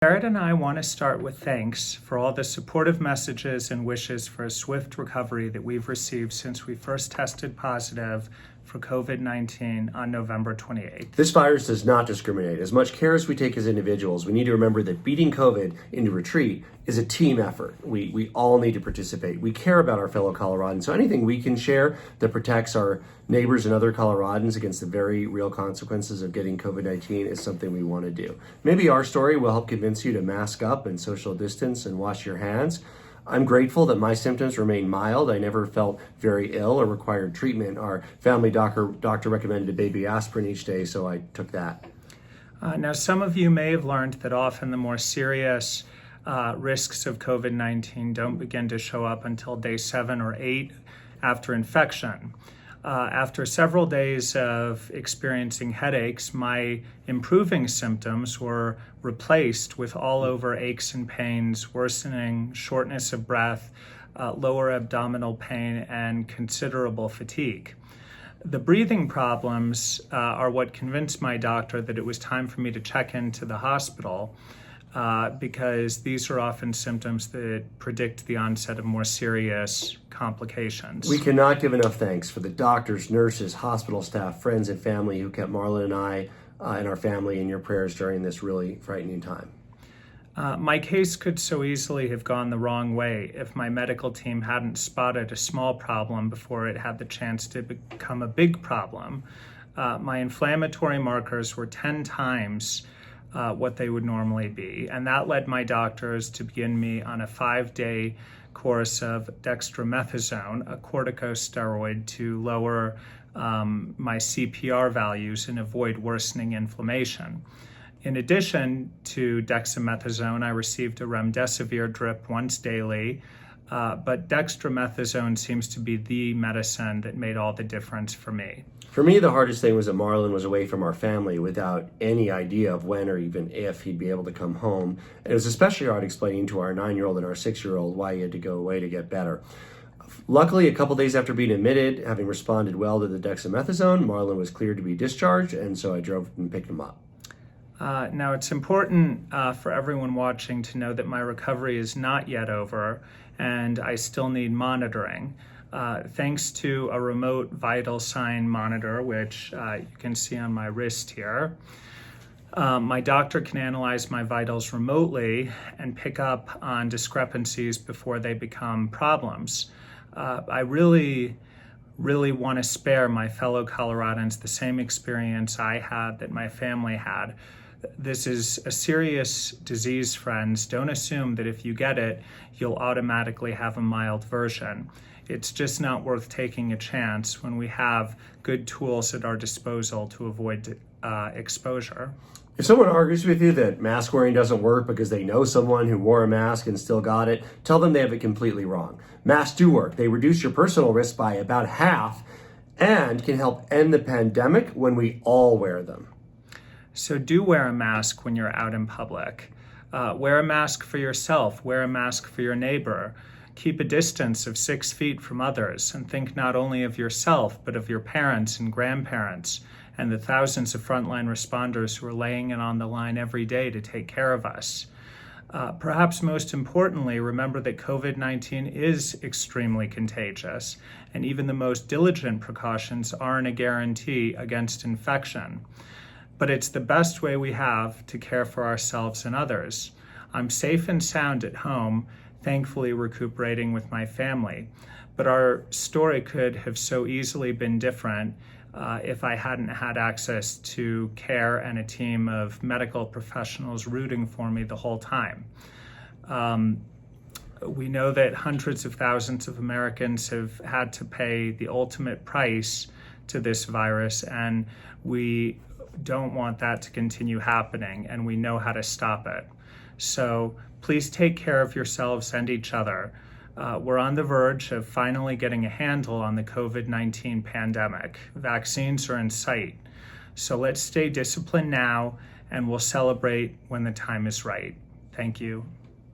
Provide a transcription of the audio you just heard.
Jared and I want to start with thanks for all the supportive messages and wishes for a swift recovery that we've received since we first tested positive for COVID-19 on November 28th. This virus does not discriminate. As much care as we take as individuals, we need to remember that beating COVID into retreat is a team effort. We all need to participate. We care about our fellow Coloradans, so anything we can share that protects our neighbors and other Coloradans against the very real consequences of getting COVID-19 is something we want to do. Maybe our story will help convince you to mask up and social distance and wash your hands. I'm grateful that my symptoms remain mild. I never felt very ill or required treatment. Our family doctor recommended a baby aspirin each day, so I took that. Now, some of you may have learned that often the more serious risks of COVID-19 don't begin to show up until day 7 or 8 after infection. After several days of experiencing headaches, my improving symptoms were replaced with all over aches and pains, worsening shortness of breath, lower abdominal pain, and considerable fatigue. The breathing problems are what convinced my doctor that it was time for me to check into the hospital because these are often symptoms that predict the onset of more serious complications. We cannot give enough thanks for the doctors, nurses, hospital staff, friends, and family who kept Marlon and I and our family in your prayers during this really frightening time. My case could so easily have gone the wrong way if my medical team hadn't spotted a small problem before it had the chance to become a big problem. My inflammatory markers were 10 times what they would normally be. And that led my doctors to begin me on a 5-day course of dextromethasone, a corticosteroid to lower my CPR values and avoid worsening inflammation. In addition to dexamethasone, I received a remdesivir drip once daily, but dextromethasone seems to be the medicine that made all the difference for me. For me, the hardest thing was that Marlon was away from our family without any idea of when or even if he'd be able to come home. And it was especially hard explaining to our 9-year-old and our 6-year-old why he had to go away to get better. Luckily, a couple days after being admitted, having responded well to the dexamethasone, Marlon was cleared to be discharged, and so I drove and picked him up. Now, it's important for everyone watching to know that my recovery is not yet over, and I still need monitoring. Thanks to a remote vital sign monitor, which you can see on my wrist here, my doctor can analyze my vitals remotely and pick up on discrepancies before they become problems. I really want to spare my fellow Coloradans the same experience I had that my family had. This is a serious disease, friends. Don't assume that if you get it, you'll automatically have a mild version. It's just not worth taking a chance when we have good tools at our disposal to avoid exposure. If someone argues with you that mask wearing doesn't work because they know someone who wore a mask and still got it, tell them they have it completely wrong. Masks do work. They reduce your personal risk by about half and can help end the pandemic when we all wear them. So do wear a mask when you're out in public. Wear a mask for yourself. Wear a mask for your neighbor. Keep a distance of 6 feet from others and think not only of yourself, but of your parents and grandparents and the thousands of frontline responders who are laying it on the line every day to take care of us. Perhaps most importantly, remember that COVID-19 is extremely contagious, and even the most diligent precautions aren't a guarantee against infection. But it's the best way we have to care for ourselves and others. I'm safe and sound at home, thankfully recuperating with my family. But our story could have so easily been different if I hadn't had access to care and a team of medical professionals rooting for me the whole time. We know that hundreds of thousands of Americans have had to pay the ultimate price to this virus, and we don't want that to continue happening, and we know how to stop it. So please take care of yourselves and each other. We're on the verge of finally getting a handle on the COVID-19 pandemic. Vaccines are in sight. So let's stay disciplined now, and we'll celebrate when the time is right. Thank you.